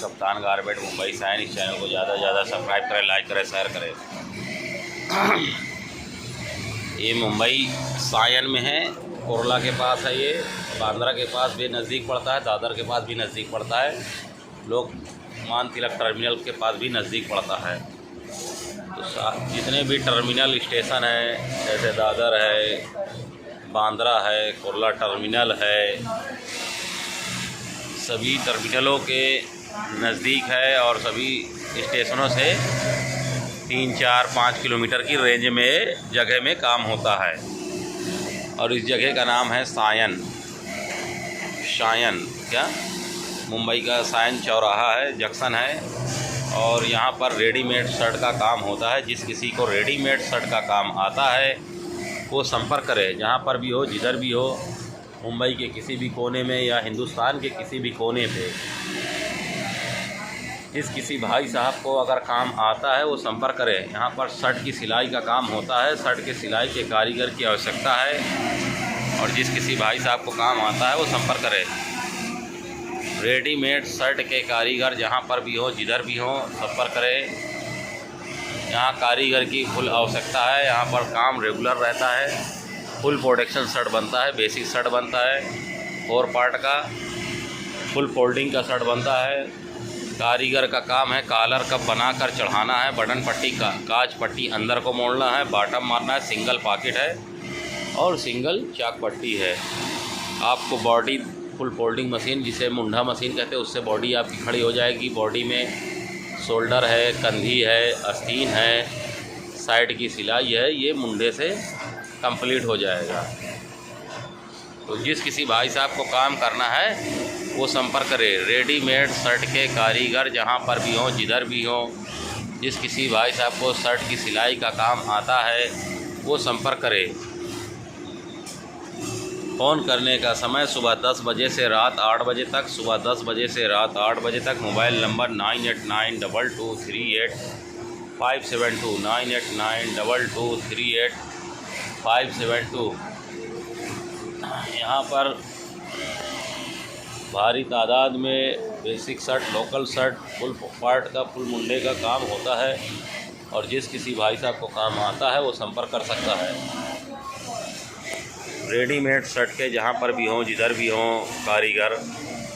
कप्तान garment Mumbai sign. इस channel को ज़्यादा से ज़्यादा सब्सक्राइब करें, लाइक करें, शेयर करें। ये मुंबई सायन में है, कोरला के पास है, ये बांद्रा के पास भी नज़दीक पड़ता है, दादर के पास भी नज़दीक पड़ता है, लोकमान्य तिलक टर्मिनल के पास भी नज़दीक पड़ता है। तो जितने भी टर्मिनल स्टेशन हैं जैसे दादर है, बांद्रा है, कोरला टर्मिनल है, सभी टर्मिनलों के नज़दीक है और सभी स्टेशनों से 3, 4, 5 किलोमीटर की रेंज में जगह में काम होता है। और इस जगह का नाम है सायन। क्या मुंबई का सायन चौराहा है, जंक्शन है। और यहाँ पर रेडीमेड शर्ट का काम होता है। जिस किसी को रेडीमेड शर्ट का काम आता है वो संपर्क करे, जहाँ पर भी हो, जिधर भी हो, मुंबई के किसी भी कोने में या हिंदुस्तान के किसी भी कोने पे। जिस किसी भाई साहब को अगर काम आता है वो संपर्क करें। यहाँ पर शर्ट की सिलाई का काम होता है, शर्ट के सिलाई के कारीगर की आवश्यकता है। और जिस किसी भाई साहब को काम आता है वो संपर्क करें। रेडीमेड शर्ट के कारीगर जहाँ पर भी हो, जिधर भी हो, संपर्क करें। यहाँ कारीगर की फुल आवश्यकता है। यहाँ पर काम रेगुलर रहता है। फुल प्रोडक्शन शर्ट बनता है, बेसिक शर्ट बनता है, 4 पार्ट का, फुल फोल्डिंग का शर्ट बनता है। कारीगर का काम है कॉलर कप बनाकर चढ़ाना है, बटन पट्टी का काज पट्टी अंदर को मोड़ना है, बॉटम मारना है, सिंगल पॉकेट है और सिंगल चाक पट्टी है। आपको बॉडी फुल फोल्डिंग मशीन, जिसे मुंडा मशीन कहते हैं, उससे बॉडी आपकी खड़ी हो जाएगी। बॉडी में शोल्डर है, कंधी है, आस्तीन है, साइड की सिलाई है, ये मुंडे से कंप्लीट हो जाएगा। तो जिस किसी भाई साहब को काम करना है वो संपर्क करें। रेडीमेड शर्ट के कारीगर जहाँ पर भी हों, जिधर भी हों, जिस किसी भाई साहब को शर्ट की सिलाई का काम आता है वो संपर्क करें। फ़ोन करने का समय सुबह 10 बजे से रात 8 बजे तक, सुबह 10 बजे से रात 8 बजे तक। Mobile number 9892238572, 9892238572। यहाँ पर भारी तादाद में basic shirt, local shirt, full part का, फुल मुंडे का काम होता है। और जिस किसी भाई साहब को काम आता है वो संपर्क कर सकता है। रेडीमेड शर्ट के जहाँ पर भी हों, जिधर भी हों, कारीगर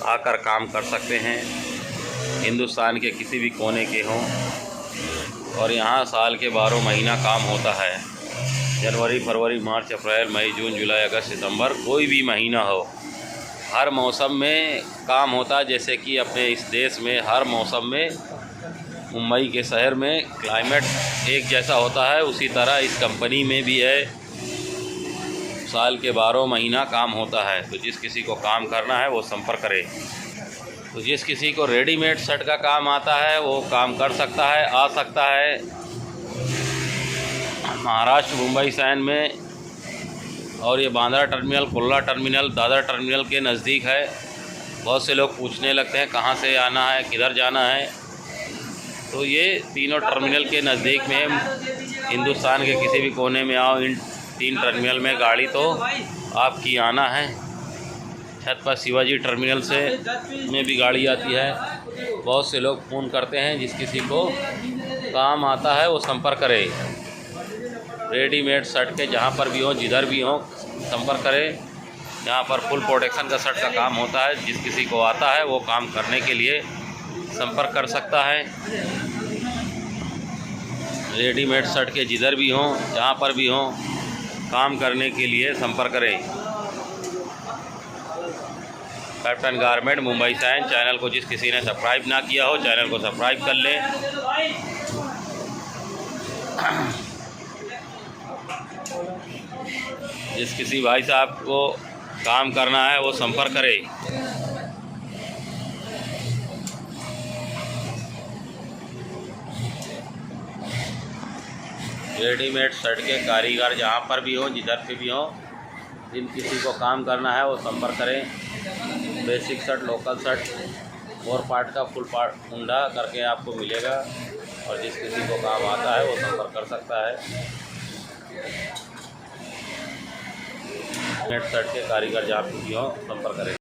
आकर काम कर सकते हैं। हिंदुस्तान के किसी भी कोने के हों। और यहाँ साल के 12 महीना काम होता है। जनवरी, फरवरी, मार्च, अप्रैल, मई, जून, जुलाई, अगस्त, सितंबर, कोई भी महीना हो, हर मौसम में काम होता है। जैसे कि अपने इस देश में हर मौसम में, मुंबई के शहर में क्लाइमेट एक जैसा होता है, उसी तरह इस कंपनी में भी है। साल के 12 महीना काम होता है। तो जिस किसी को काम करना है वो संपर्क करे। तो जिस किसी को रेडीमेड शर्ट का काम आता है वो काम कर सकता है, आ सकता है। महाराष्ट्र मुंबई सायन में, और ये Bandra terminal, Korla terminal, Dadar terminal के नज़दीक है। बहुत से लोग पूछने लगते हैं कहाँ से आना है, किधर जाना है। तो ये तीनों टर्मिनल के नज़दीक में, हिंदुस्तान के किसी भी कोने में आओ, इन 3 टर्मिनल में गाड़ी तो आपकी आना है। छत्रपति शिवाजी टर्मिनल से में भी गाड़ी आती है। बहुत से लोग फ़ोन करते हैं। जिस किसी को काम आता है वो संपर्क करे। रेडीमेड शर्ट के जहाँ पर भी हो, जिधर भी हो, संपर्क करें। यहाँ पर फुल प्रोटेक्शन का शर्ट का काम होता है। जिस किसी को आता है वो काम करने के लिए संपर्क कर सकता है। रेडीमेड शर्ट के जिधर भी हों, जहाँ पर भी हों, काम करने के लिए संपर्क करें। Captain garment Mumbai Sion. Channel को जिस किसी ने सब्सक्राइब ना किया हो, चैनल को सब्सक्राइब कर लें। जिस किसी भाई साहब को काम करना है वो संपर्क करें। रेडीमेड शर्ट के कारीगर जहाँ पर भी हो, जिधर पे भी हो, जिन किसी को काम करना है वो संपर्क करें। Basic shirt, local shirt, 4 part का, फुल पार्ट मुंडा करके आपको मिलेगा। और जिस किसी को काम आता है वो संपर्क कर सकता है। रेडीमेड शर्ट के कारीगर जहाँ भी हो संपर्क करें।